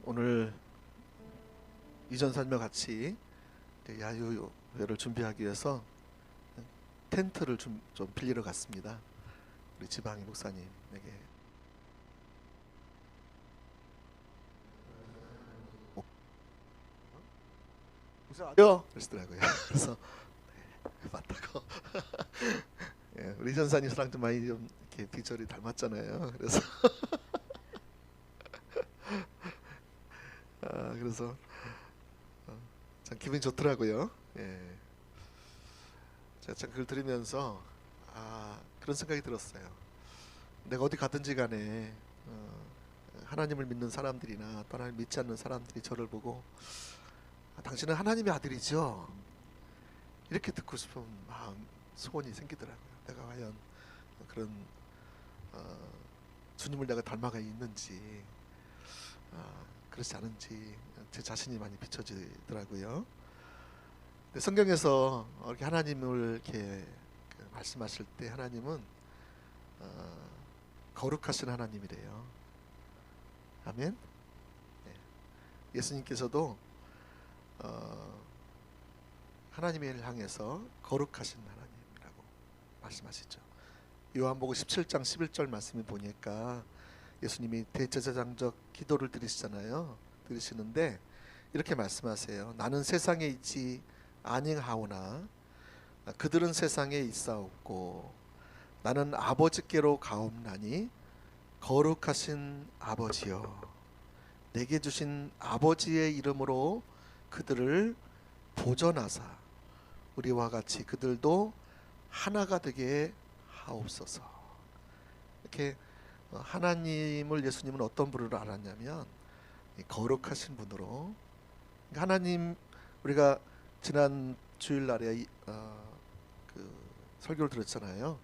오늘 이전사님과 같이 야유회를 준비하기 위해서 텐트를 좀 빌리러 갔습니다. 우리 지방의 목사님에게. 목사 와요 그러시더라고요. 그래서 네, 맞다고. 예, 우리 이전사님 랑 좀 많이 좀 이렇게 비주얼이 닮았잖아요. 그래서 그래서 참 기분이 좋더라고요. 예. 제가 참 그걸 들으면서 그런 생각이 들었어요. 내가 어디 가든지 간에 하나님을 믿는 사람들이나 또 하나님 믿지 않는 사람들이 저를 보고 당신은 하나님의 아들이죠? 이렇게 듣고 싶은 마음, 소원이 생기더라고요. 내가 과연 그런 주님을 내가 닮아가 있는지 그렇지 않은지 제 자신이 많이 비춰지더라고요. 성경에서 이렇게 하나님을 이렇게 말씀하실 때 하나님은 거룩하신 하나님이래요. 아멘. 네. 예수님께서도 하나님을 향해서 거룩하신 하나님이라고 말씀하시죠. 요한복음 17장 11절 말씀을 보니까 예수님이 대제사장적 기도를 드리시는데 이렇게 말씀하세요. 나는 세상에 있지 아니하오나 그들은 세상에 있사옵고 나는 아버지께로 가옵나니 거룩하신 아버지여 내게 주신 아버지의 이름으로 그들을 보존하사 우리와 같이 그들도 하나가 되게 하옵소서. 이렇게 하나님을 예수님은 어떤 분으로 알았냐면 거룩하신 분으로. 하나님, 우리가 지난 주일날에 그 설교를 들었잖아요.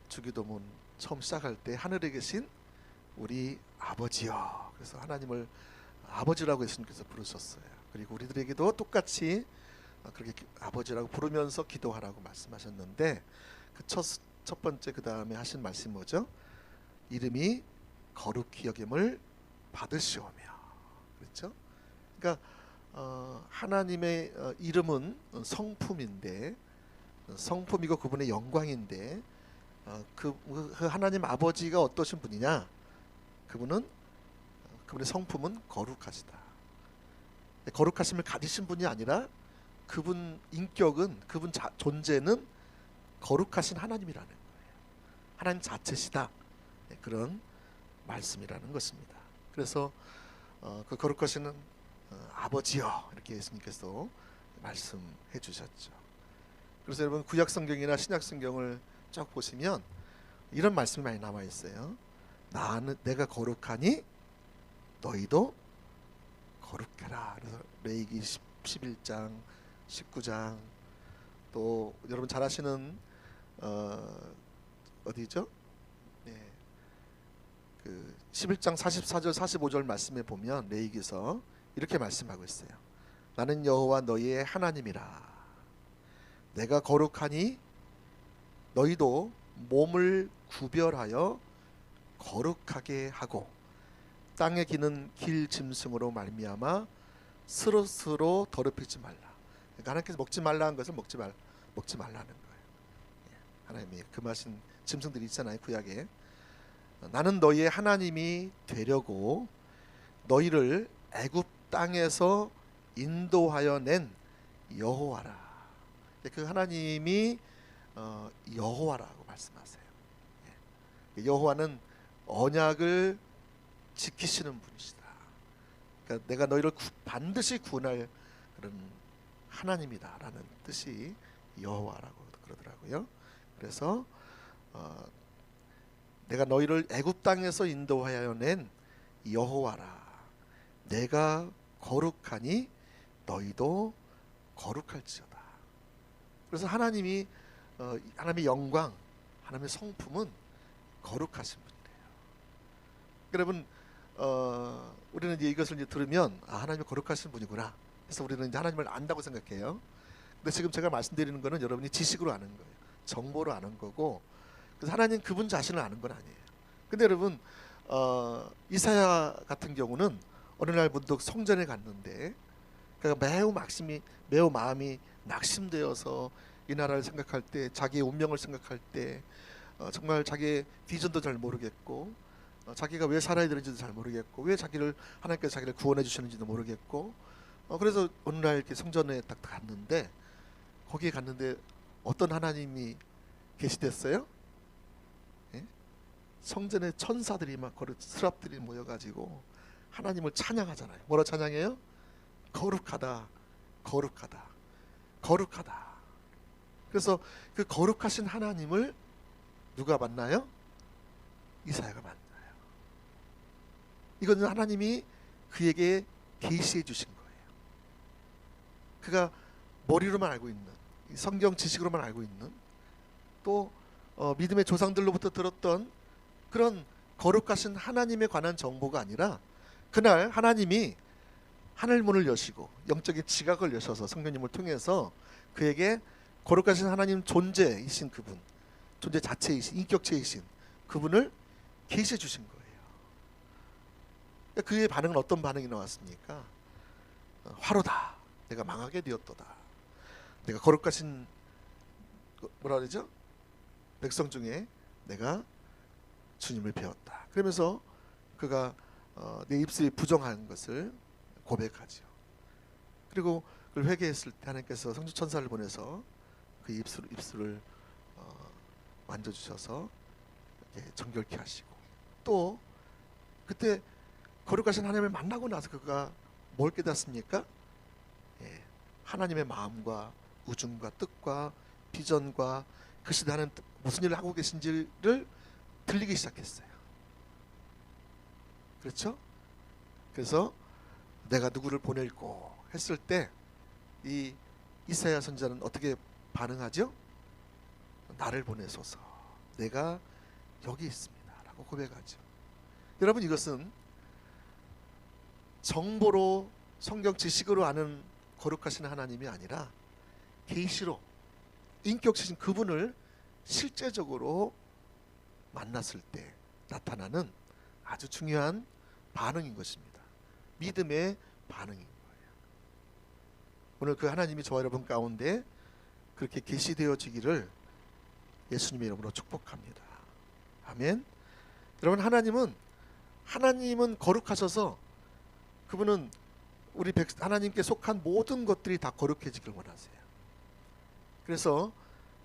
주기도문 처음 시작할 때 하늘에 계신 우리 아버지요. 그래서 하나님을 아버지라고 예수님께서 부르셨어요. 그리고 우리들에게도 똑같이 그렇게 아버지라고 부르면서 기도하라고 말씀하셨는데 그 첫 번째 그 다음에 하신 말씀이 뭐죠? 이름이 거룩히 여김을 받으시오며. 그렇죠? 그러니까 하나님의 이름은 성품인데 성품이고 그분의 영광인데 그 하나님 아버지가 어떠신 분이냐? 그분의 성품은 거룩하시다. 거룩하심을 가지신 분이 아니라 그분 인격은 그분 존재는 거룩하신 하나님이라는 거예요. 하나님 자체시다. 그런 말씀이라는 것입니다. 그래서 그 거룩하시는 아버지여 이렇게 예수님께서 말씀해 주셨죠. 그래서 여러분 구약 성경이나 신약 성경을 쫙 보시면 이런 말씀이 많이 남아 있어요. 내가 거룩하니 너희도 거룩해라. 그래서 레위기 11장, 19장 또 여러분 잘 아시는 어디죠? 네. 그 11장 44절 45절 말씀에 보면 레위기서 이렇게 말씀하고 있어요. 나는 여호와 너희의 하나님이라. 내가 거룩하니 너희도 몸을 구별하여 거룩하게 하고 땅에 기는 길 짐승으로 말미암아 스스로 더럽히지 말라. 그러니까 하나님께서 먹지 말라는 것을 먹지 말라는 거예요. 하나님이 금하신 짐승들이 있잖아요. 구약에. 나는 너희의 하나님이 되려고 너희를 애굽 땅에서 인도하여 낸 여호와라. 그 하나님이 여호와라고 말씀하세요. 여호와는 언약을 지키시는 분이시다. 그러니까 내가 너희를 반드시 구원할 그런 하나님이다라는 뜻이 여호와라고 그러더라고요. 그래서 내가 너희를 애굽 땅에서 인도하여 낸 여호와라. 내가 거룩하니 너희도 거룩할지어다. 그래서 하나님의 영광, 하나님의 성품은 거룩하신 분이에요. 여러분 우리는 이제 이것을 들으면 하나님이 거룩하신 분이구나. 그래서 우리는 이제 하나님을 안다고 생각해요. 근데 지금 제가 말씀드리는 거는 여러분이 지식으로 아는 거예요. 정보로 아는 거고. 그래서 하나님 그분 자신을 아는 건 아니에요. 근데 여러분 이사야 같은 경우는 어느 날 문득 성전에 갔는데 그가 매우 마음이 낙심되어서 이 나라를 생각할 때, 자기의 운명을 생각할 때 정말 자기의 비전도 잘 모르겠고 자기가 왜 살아야 되는지도 잘 모르겠고 왜 하나님께서 자기를 구원해 주시는지도 모르겠고 그래서 어느 날 이렇게 성전에 딱 갔는데, 거기에 갔는데 어떤 하나님이 계시댔어요? 예? 성전에 천사들이 막 스랍들이 모여가지고 하나님을 찬양하잖아요. 뭐라 찬양해요? 거룩하다, 거룩하다, 거룩하다. 그래서 그 거룩하신 하나님을 누가 만나요? 이사야가 만나요. 이거는 하나님이 그에게 계시해 주신 거예요. 그가 머리로만 알고 있는, 성경 지식으로만 알고 있는, 또 믿음의 조상들로부터 들었던 그런 거룩하신 하나님에 관한 정보가 아니라, 그날 하나님이 하늘문을 여시고 영적인 지각을 여셔서 성령님을 통해서 그에게 거룩하신 하나님 존재이신 그분, 존재 자체이신, 인격체이신 그분을 계시해 주신 거예요. 그의 반응은 어떤 반응이 나왔습니까? 화로다, 내가 망하게 되었도다, 내가 거룩하신 뭐라 그러죠? 백성 중에 내가 주님을 배웠다. 그러면서 그가 내 입술이 부정한 것을 고백하죠. 그리고 그걸 회개했을 때 하나님께서 성주 천사를 보내서 그 입술을 만져주셔서 이렇게 정결케 하시고, 또 그때 거룩하신 하나님을 만나고 나서 그가 뭘 깨닫습니까? 하나님의 마음과 우중과 뜻과 비전과 그 시대 하나님 무슨 일을 하고 계신지를 들리기 시작했어요. 그렇죠? 그래서 내가 누구를 보낼고 했을 때 이 이사야 선지자는 어떻게 반응하죠? 나를 보내소서, 내가 여기 있습니다 라고 고백하죠. 여러분, 이것은 정보로, 성경 지식으로 아는 거룩하신 하나님이 아니라 계시로, 인격체신 그분을 실제적으로 만났을 때 나타나는 아주 중요한 반응인 것입니다. 믿음의 반응인 거예요. 오늘 그 하나님이 저와 여러분 가운데 그렇게 계시되어지기를 예수님의 이름으로 축복합니다. 아멘. 여러분, 하나님은 거룩하셔서 그분은 우리 하나님께 속한 모든 것들이 다 거룩해지길 원하세요. 그래서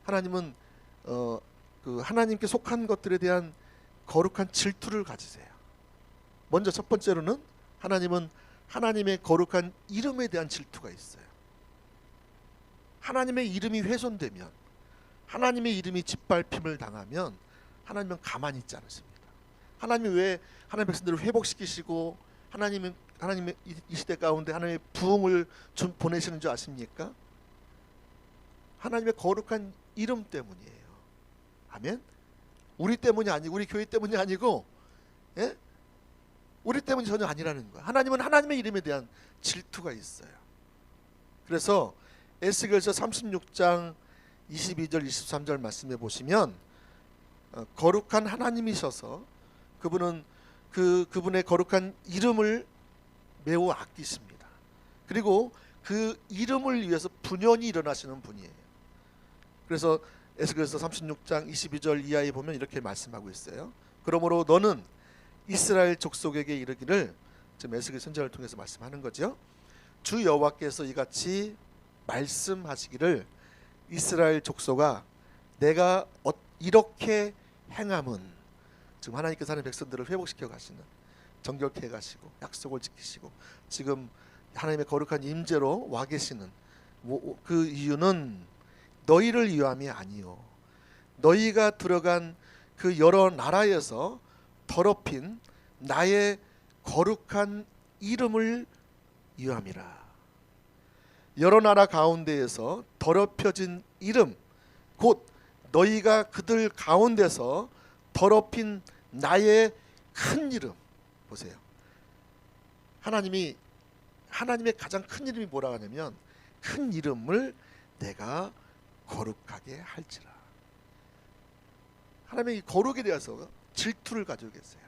하나님은 그 하나님께 속한 것들에 대한 거룩한 질투를 가지세요. 먼저 첫 번째로는 하나님은 하나님의 거룩한 이름에 대한 질투가 있어요. 하나님의 이름이 훼손되면, 하나님의 이름이 짓밟힘을 당하면 하나님은 가만히 있지 않습니다. 하나님이 왜 하나님의 백성들을 회복시키시고 하나님의 이 시대 가운데 하나님의 부흥을 보내시는 줄 아십니까? 하나님의 거룩한 이름 때문이에요. 아멘. 우리 때문이 아니고, 우리 교회 때문이 아니고, 우리 때문이 전혀 아니라는 거예요. 하나님은 하나님의 이름에 대한 질투가 있어요. 그래서 에스겔서 36장 22절 23절 말씀에 보시면 거룩한 하나님이셔서 그분은 그분의 거룩한 이름을 매우 아끼십니다. 그리고 그 이름을 위해서 분연히 일어나시는 분이에요. 그래서 에스겔서 36장 22절 이하에 보면 이렇게 말씀하고 있어요. 그러므로 너는 이스라엘 족속에게 이르기를, 지금 에스겔 선지자를 통해서 말씀하는 거죠. 주 여호와께서 이같이 말씀하시기를, 이스라엘 족속아, 내가 이렇게 행함은, 지금 하나님께서 하는 백성들을 회복시켜 가시는, 정결케 가시고 약속을 지키시고 지금 하나님의 거룩한 임재로 와 계시는 그 이유는 너희를 위함이 아니요, 너희가 들어간 그 여러 나라에서 더럽힌 나의 거룩한 이름을 위함이라. 여러 나라 가운데에서 더럽혀진 이름, 곧 너희가 그들 가운데서 더럽힌 나의 큰 이름. 보세요. 하나님의 가장 큰 이름이 뭐라 하냐면, 큰 이름을 내가 거룩하게 할지라. 하나님의 이 거룩에 대해서 질투를 가지고 계세요.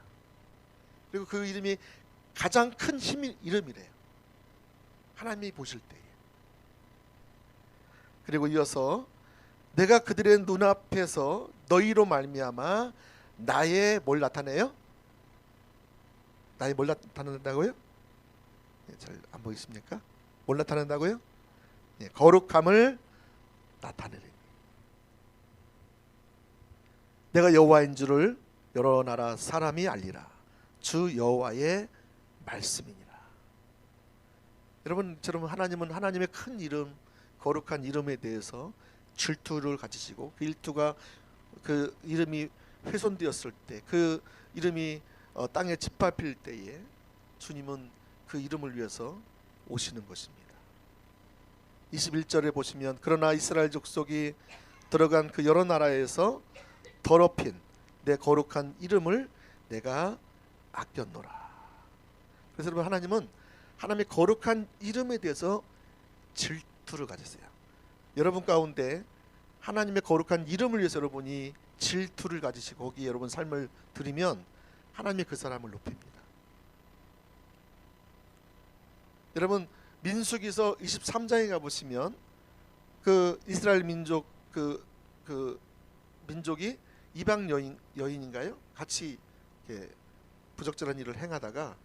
그리고 그 이름이 가장 큰 힘이 이름이래요. 하나님이 보실 때에. 그리고 이어서 내가 그들의 눈앞에서 너희로 말미암아 나의 뭘 나타내요? 나의 뭘 나타낸다고요? 잘 안 보이십니까? 뭘 나타낸다고요? 거룩함을 나타내리니 내가 여호와인 줄을 여러 나라 사람이 알리라. 주 여호와의 말씀이니라. 여러분, 하나님은 하나님의 큰 이름, 거룩한 이름에 대해서 질투를 가지시고 그 일투가 그 이름이 훼손되었을 때, 그 이름이 땅에 짓밟힐 때에 주님은 그 이름을 위해서 오시는 것입니다. 21절에 보시면 그러나 이스라엘 족속이 들어간 그 여러 나라에서 더럽힌 내 거룩한 이름을 내가 아꼈노라. 그래서 여러분, 하나님은 하나님의 거룩한 이름에 대해서 질투를 가졌어요. 여러분 가운데 하나님의 거룩한 이름을 위해서 여러분이 질투를 가지시고 거기에 여러분 삶을 드리면 하나님이 그 사람을 높입니다. 여러분, 민수기서 23장에 가보시면 그 이스라엘 민족 그 민족이 이방 여인인가요? 같이 부적절한 일을 행하다가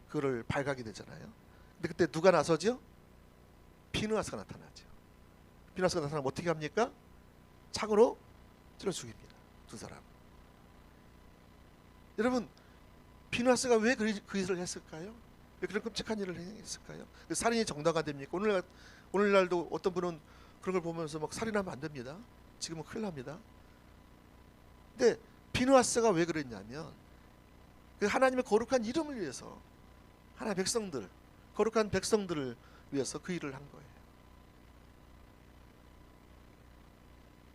그를 발각이 되잖아요. 근데 그때 누가 나서죠? 비느하스가 나타나죠. 비느하스가 나타나면 어떻게 합니까? 창으로 찔러 죽입니다. 두 사람. 여러분, 비느하스가 왜 그 일을 했을까요? 왜 그런 끔찍한 일을 했을까요? 살인이 정당화 됩니까? 오늘날도 어떤 분은 그런 걸 보면서 막 살인하면 안 됩니다. 지금은 큰일 납니다. 근데 비느하스가 왜 그랬냐면 그 하나님의 거룩한 이름을 위해서, 하나님의 백성들, 거룩한 백성들을 위해서 그 일을 한 거예요.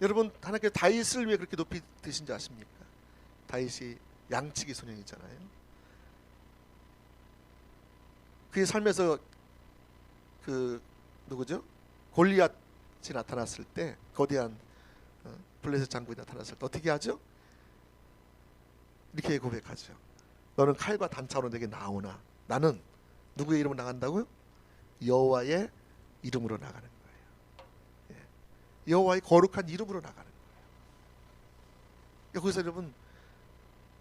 여러분, 하나님께서 다윗을 왜 그렇게 높이 드신지 아십니까? 다윗이 양치기 소년이잖아요. 그의 삶에서 그 누구죠? 골리앗이 나타났을 때, 거대한 블레셋 장군이 나타났을 때 어떻게 하죠? 이렇게 고백하죠. 너는 칼과 단창으로 내게 나오나 나는 누구의 이름으로 나간다고요? 여호와의 이름으로 나가는 거예요. 여호와의 거룩한 이름으로 나가는 거예요. 거기서 여러분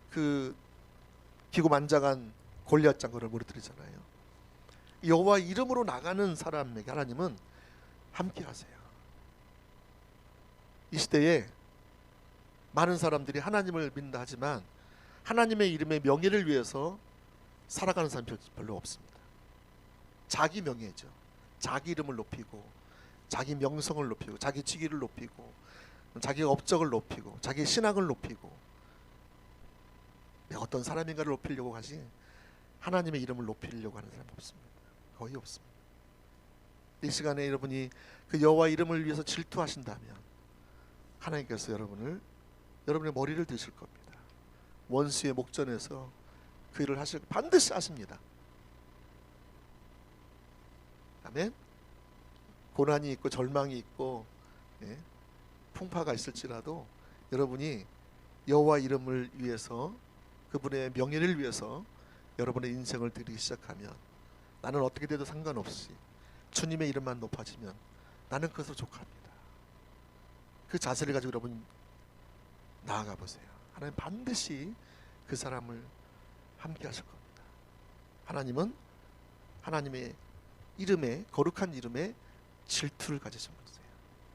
그 기고만장한 골리앗 장군을 무너뜨리잖아요. 여호와 이름으로 나가는 사람에게 하나님은 함께 하세요. 이 시대에 많은 사람들이 하나님을 믿는다 하지만 하나님의 이름의 명예를 위해서 살아가는 사람이 별로 없습니다. 자기 명예죠. 자기 이름을 높이고 자기 명성을 높이고 자기 직위를 높이고 자기 업적을 높이고 자기 신앙을 높이고 내가 어떤 사람인가를 높이려고 하지 하나님의 이름을 높이려고 하는 사람이 없습니다. 거의 없습니다. 이 시간에 여러분이 그 여호와 이름을 위해서 질투하신다면 하나님께서 여러분의 머리를 드실 겁니다. 원수의 목전에서 그 일을 반드시 하십니다. 아멘. 고난이 있고 절망이 있고 풍파가 있을지라도 여러분이 여호와 이름을 위해서, 그분의 명예를 위해서 여러분의 인생을 드리기 시작하면 나는 어떻게 돼도 상관없이 주님의 이름만 높아지면 나는 그것으로 족합니다. 그 자세를 가지고 여러분 나아가 보세요. 하나님 반드시 그 사람을 함께 하실 겁니다. 하나님은 하나님의 이름에, 거룩한 이름에 질투를 가지신 분이세요.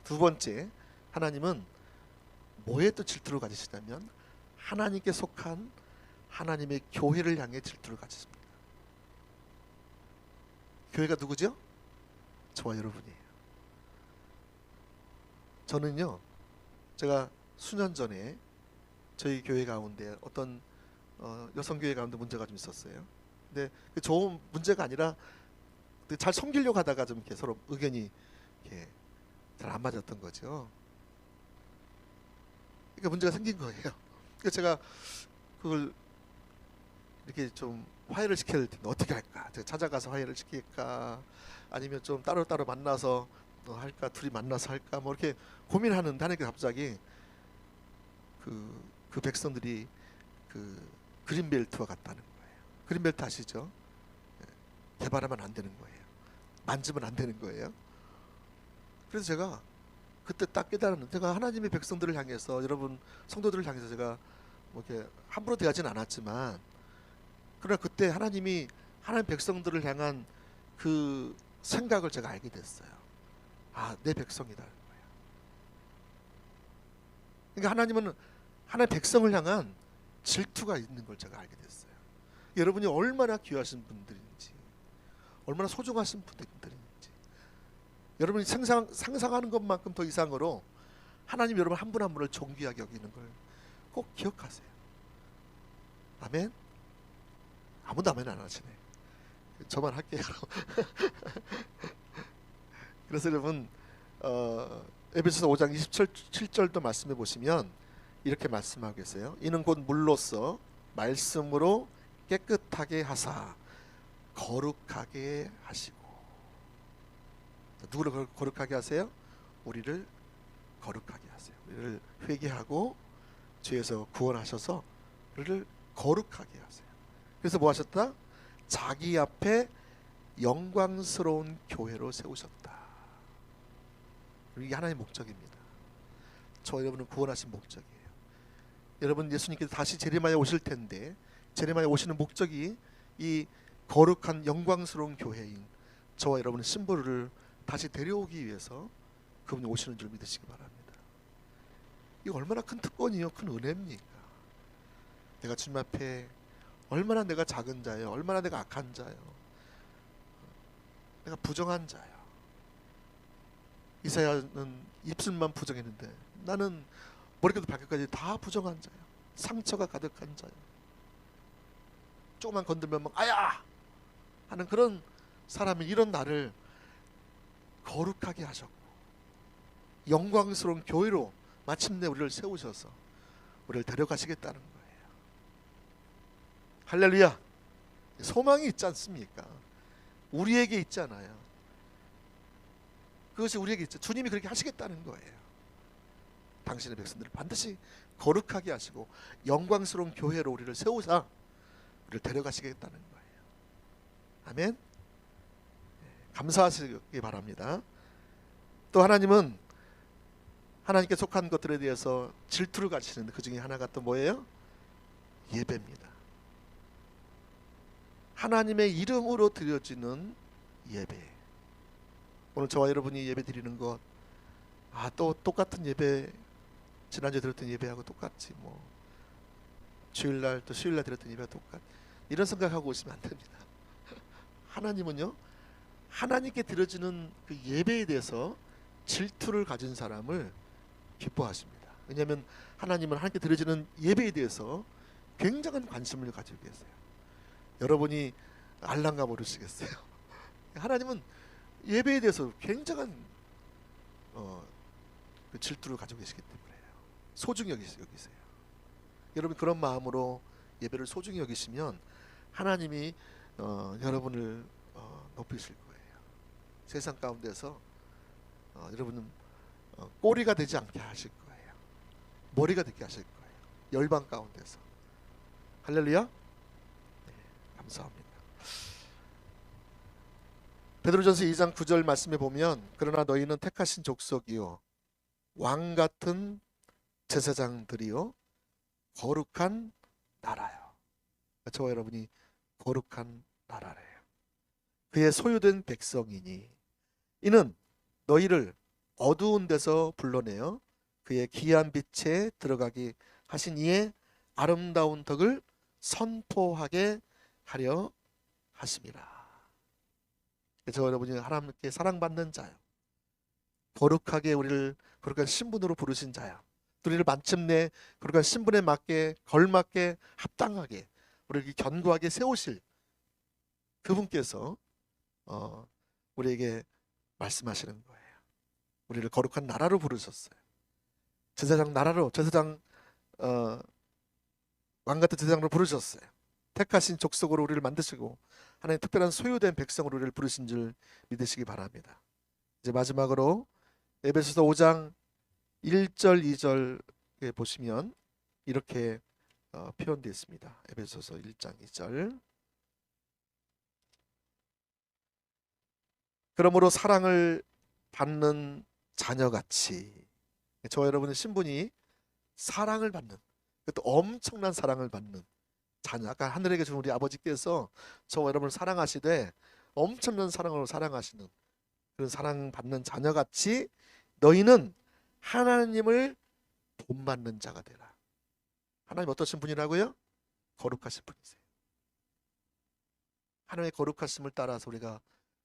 두 번째, 하나님은 뭐에 또 질투를 가지시냐면 하나님께 속한 하나님의 교회를 향해 질투를 가지십니다. 교회가 누구죠? 저와 여러분이에요. 저는요, 제가 수년 전에 저희 교회 가운데 어떤 여성교회 가운데 문제가 좀 있었어요. 근데 그 좋은 문제가 아니라 잘 섬기려고 하다가 좀 이렇게 서로 의견이 이렇게 잘 안 맞았던 거죠. 그러니까 문제가 생긴 거예요. 그래서 제가 그걸 이렇게 좀 화해를 시켜야 될 텐데 어떻게 할까? 제가 찾아가서 화해를 시킬까? 아니면 좀 따로따로 만나서 할까? 둘이 만나서 할까? 뭐 이렇게 고민하는데 하나님께서 갑자기 그 백성들이 그 그린벨트와 같다는 거예요. 그린벨트 아시죠? 개발하면 안 되는 거예요. 만지면 안 되는 거예요. 그래서 제가 그때 딱 깨달았는데, 제가 하나님의 백성들을 향해서, 여러분 성도들을 향해서 제가 뭐 이렇게 함부로 대하진 않았지만, 그러나 그때 하나님이 하나님 백성들을 향한 그 생각을 제가 알게 됐어요. 아, 내 백성이다. 그러니까 하나님은 하나님 백성을 향한 질투가 있는 걸 제가 알게 됐어요. 여러분이 얼마나 귀하신 분들인지, 얼마나 소중하신 분들인지, 여러분이 상상하는 것만큼 더 이상으로 하나님 여러분 한 분 한 분을 존귀하게 여기는 걸 꼭 기억하세요. 아멘. 아무도 아멘 안 하시네. 저만 할게요. 그래서 여러분 에베소서 5장 27절도 말씀해 보시면 이렇게 말씀하고 계세요. 이는 곧 물로써 말씀으로 깨끗하게 하사 거룩하게 하시고. 누구를 거룩하게 하세요? 우리를 거룩하게 하세요. 우리를 회개하고 죄에서 구원하셔서 우리를 거룩하게 하세요. 그래서 뭐 하셨다? 자기 앞에 영광스러운 교회로 세우셨다. 이게 하나님의 목적입니다. 저 여러분을 구원하신 목적이에요. 여러분 예수님께서 다시 재림하여 오실 텐데, 재림하여 오시는 목적이 이 거룩한 영광스러운 교회인 저와 여러분의 신부를 다시 데려오기 위해서 그분이 오시는 줄 믿으시기 바랍니다. 이거 얼마나 큰 특권이요, 큰 은혜입니까? 내가 주님 앞에 얼마나 내가 작은 자예요, 얼마나 내가 악한 자예요, 내가 부정한 자예요. 이사야는 입술만 부정했는데 나는 머리부터 발끝까지 다 부정한 자예요. 상처가 가득한 자예요. 조금만 건들면 막 아야 하는 그런 사람이, 이런 나를 거룩하게 하셨고 영광스러운 교회로 마침내 우리를 세우셔서 우리를 데려가시겠다는 거예요. 할렐루야. 소망이 있지 않습니까? 우리에게 있잖아요. 그것이 우리에게 있죠. 주님이 그렇게 하시겠다는 거예요. 당신의 백성들을 반드시 거룩하게 하시고 영광스러운 교회로 우리를 세우사 우리를 데려가시겠다는 거예요. 아멘. 감사하시기 바랍니다. 또 하나님은 하나님께 속한 것들에 대해서 질투를 가지시는데 그 중에 하나가 또 뭐예요? 예배입니다. 하나님의 이름으로 드려지는 예배. 오늘 저와 여러분이 예배 드리는 것, 또 똑같은 예배, 지난주에 드렸던 예배하고 똑같지, 뭐 주일날 또 수요일날 드렸던 예배와 똑같, 이런 생각하고 오시면 안 됩니다. 하나님은요, 하나님께 드려지는 그 예배에 대해서 질투를 가진 사람을 기뻐하십니다. 왜냐하면 하나님은 하나님께 드려지는 예배에 대해서 굉장한 관심을 가지고 계세요. 여러분이 알랑가 모르시겠어요? 하나님은 예배에 대해서 굉장한 그 질투를 가지고 계시기 때문에요. 소중히 여기세요. 여러분 그런 마음으로 예배를 소중히 여기시면 하나님이 여러분을 높이실 거예요. 세상 가운데서 여러분은 꼬리가 되지 않게 하실 거예요. 머리가 되게 하실 거예요. 열방 가운데서. 할렐루야. 네, 감사합니다. 베드로전서 2장 9절 말씀에 보면 그러나 너희는 택하신 족속이요 왕 같은 제사장들이요 거룩한 나라요. 저와 여러분이 거룩한 나라래요. 그의 소유된 백성이니 이는 너희를 어두운 데서 불러내어 그의 귀한 빛에 들어가게 하신 이의 아름다운 덕을 선포하게 하려 하심이라. 저와 여러분이 하나님께 사랑받는 자요, 거룩하게 우리를 거룩한 신분으로 부르신 자요, 우리를 마침내 거룩한 신분에 맞게 걸맞게 합당하게 우리를 견고하게 세우실 그분께서 우리에게 말씀하시는 거예요. 우리를 거룩한 나라로 부르셨어요. 제사장 나라로, 제사장 왕같은 제사장으로 부르셨어요. 택하신 족속으로 우리를 만드시고 하나님 특별한 소유된 백성으로 우리를 부르신 줄 믿으시기 바랍니다. 이제 마지막으로 에베소서 5장 1절 2절에 보시면 이렇게 표현되어 있습니다. 에베소서 1장 2절 그러므로 사랑을 받는 자녀같이, 저와 여러분의 신분이 사랑을 받는, 그것도 엄청난 사랑을 받는 자녀. 아까 하늘에 계신 우리 아버지께서 저와 여러분을 사랑하시되 엄청난 사랑으로 사랑하시는 그런 사랑받는 자녀같이 너희는 하나님을 본받는 자가 되라. 하나님 어떠신 분이라고요? 거룩하신 분이세요. 하나님의 거룩하심을 따라서 우리가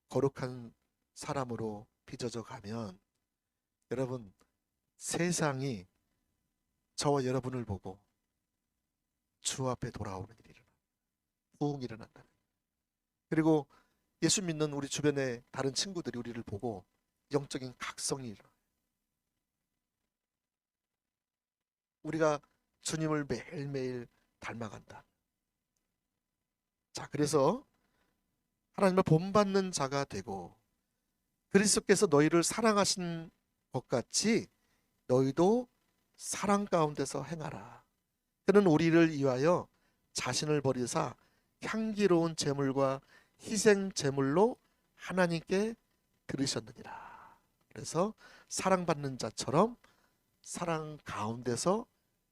거룩한 사람으로 빚어져 가면, 여러분, 세상이 저와 여러분을 보고 주 앞에 돌아오는 일이 부흥 일어난다. 그리고 예수 믿는 우리 주변의 다른 친구들이 우리를 보고 영적인 각성이 일어나. 우리가 주님을 매일매일 닮아간다. 자, 그래서 하나님을 본받는 자가 되고, 그리스도께서 너희를 사랑하신 것 같이 너희도 사랑 가운데서 행하라. 그는 우리를 위하여 자신을 버리사 향기로운 제물과 희생 제물로 하나님께 드리셨느니라. 그래서 사랑받는 자처럼 사랑 가운데서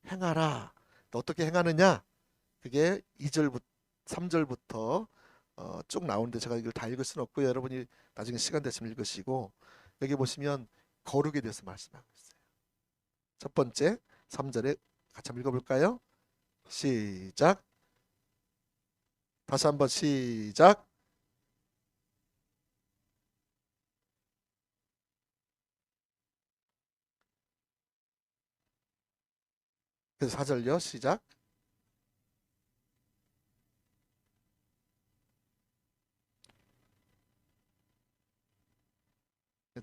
행하라. 어떻게 행하느냐? 그게 2절부터 3절부터 쭉 나오는데 제가 이걸 다 읽을 수는 없고요. 여러분이 나중에 시간 되시면 읽으시고, 여기 보시면 거룩에 대해서 말씀하고 있어요. 첫 번째 3절에 같이 한번 읽어볼까요? 시작. 다시 한번 시작. 그래서 4절요. 시작.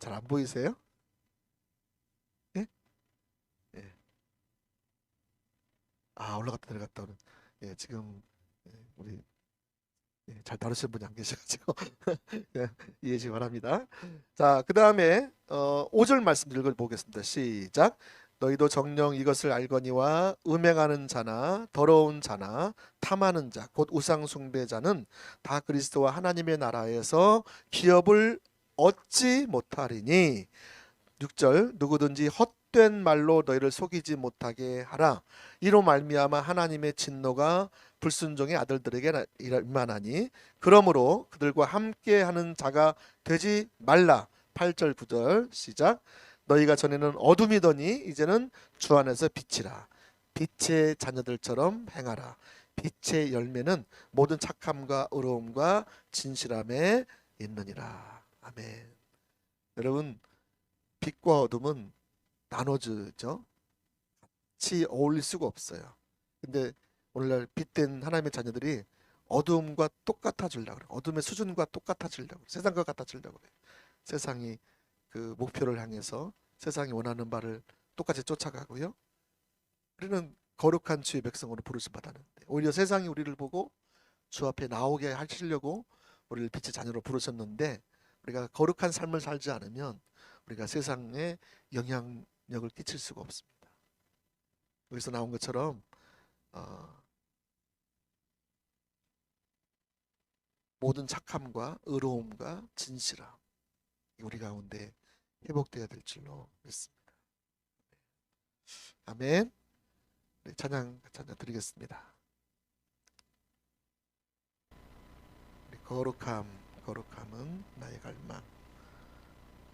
잘 안 보이세요? 예? 예. 아, 올라갔다 내려갔다 오는. 예, 지금 우리 잘 다루시는 분이 안 계셔가지고 예, 이해해 주시기 바랍니다. 자, 그 다음에 5절 말씀 읽어보겠습니다. 시작. 너희도 정녕 이것을 알거니와 음행하는 자나 더러운 자나 탐하는 자 곧 우상 숭배자는 다 그리스도와 하나님의 나라에서 기업을 얻지 못하리니. 6절 누구든지 헛된 말로 너희를 속이지 못하게 하라. 이로 말미암아 하나님의 진노가 불순종의 아들들에게 임하나니 그러므로 그들과 함께하는 자가 되지 말라. 8절 9절 시작. 너희가 전에는 어둠이더니 이제는 주 안에서 빛이라. 빛의 자녀들처럼 행하라. 빛의 열매는 모든 착함과 의로움과 진실함에 있느니라. 아멘. 여러분, 빛과 어둠은 나눠지죠. 같이 어울릴 수가 없어요. 근데 오늘날 빛된 하나님의 자녀들이 어둠과 똑같아지려고 그래요. 어둠의 수준과 똑같아지려고 그래요. 세상과 같아지려고 그래요. 세상이 그 목표를 향해서 세상이 원하는 바를 똑같이 쫓아가고요. 우리는 거룩한 주의 백성으로 부르심 받았는데, 오히려 세상이 우리를 보고 주 앞에 나오게 하시려고 우리를 빛의 자녀로 부르셨는데, 우리가 거룩한 삶을 살지 않으면 우리가 세상에 영향력을 끼칠 수가 없습니다. 여기서 나온 것처럼 모든 착함과 의로움과 진실함 우리 가운데 회복되어야 될 줄로 믿습니다. 아멘. 네, 찬양 드리겠습니다. 거룩함은 나의 갈망.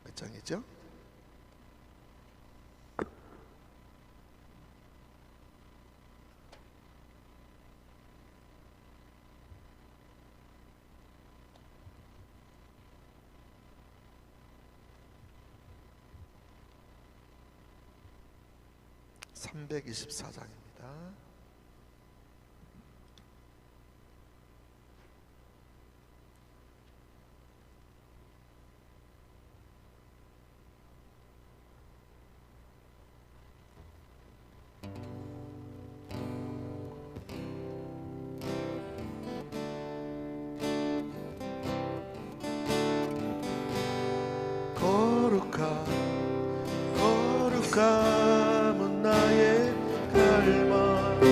몇 장이죠? (324장입니다) 거룩함은 나의 갈망.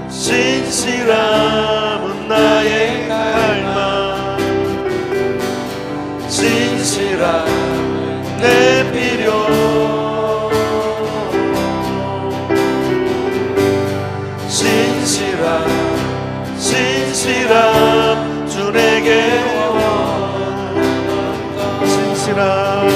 진실함은 나의 갈망, 진실함은 내 필요, 진실함 주 내게 원한다. 진실함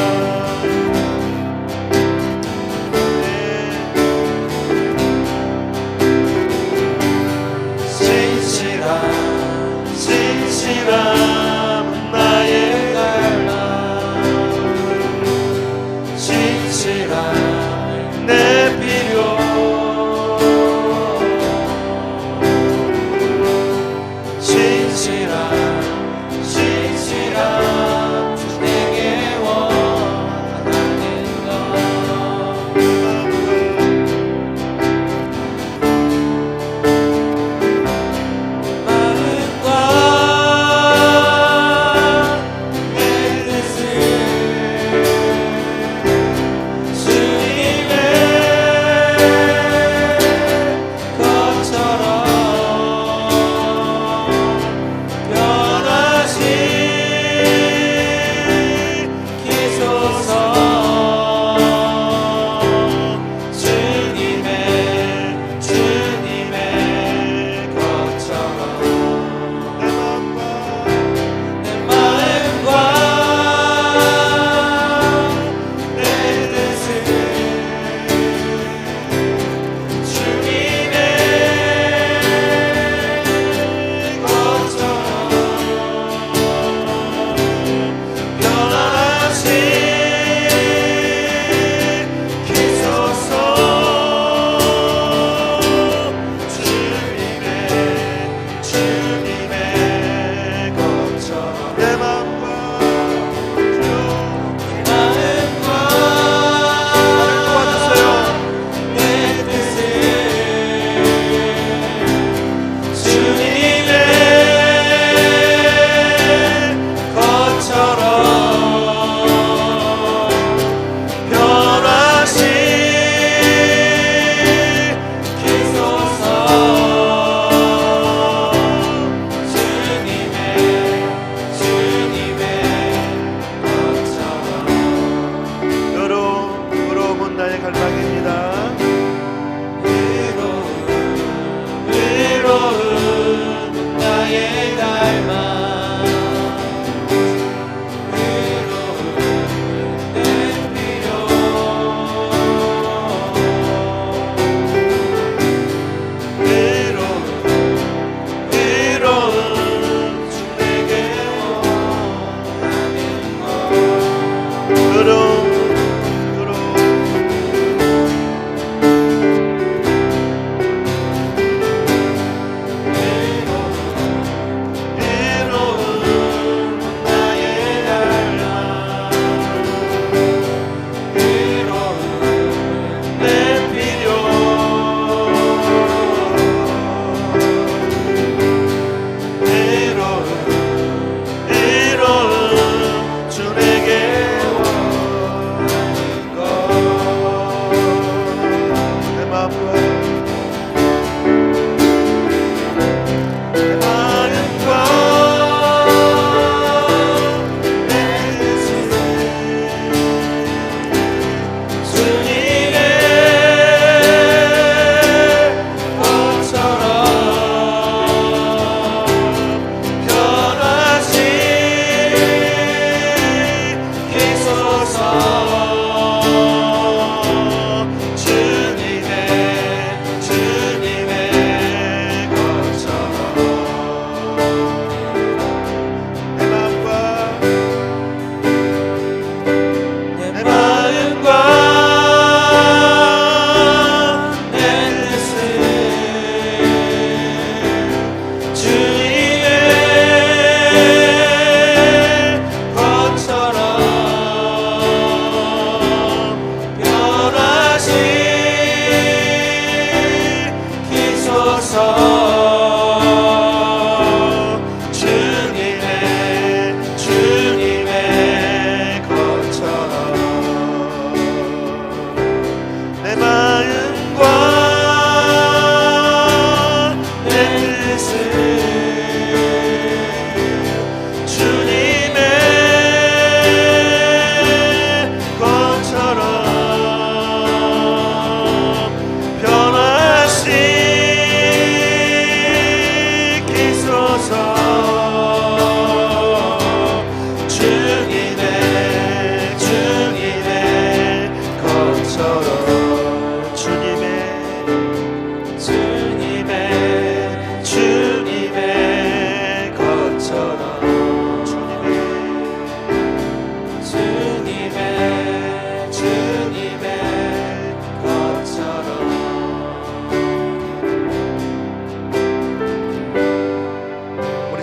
진실함은 나의 갈망, 진실함은 내 필요, 진실함 주 내게 원한다.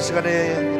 시간에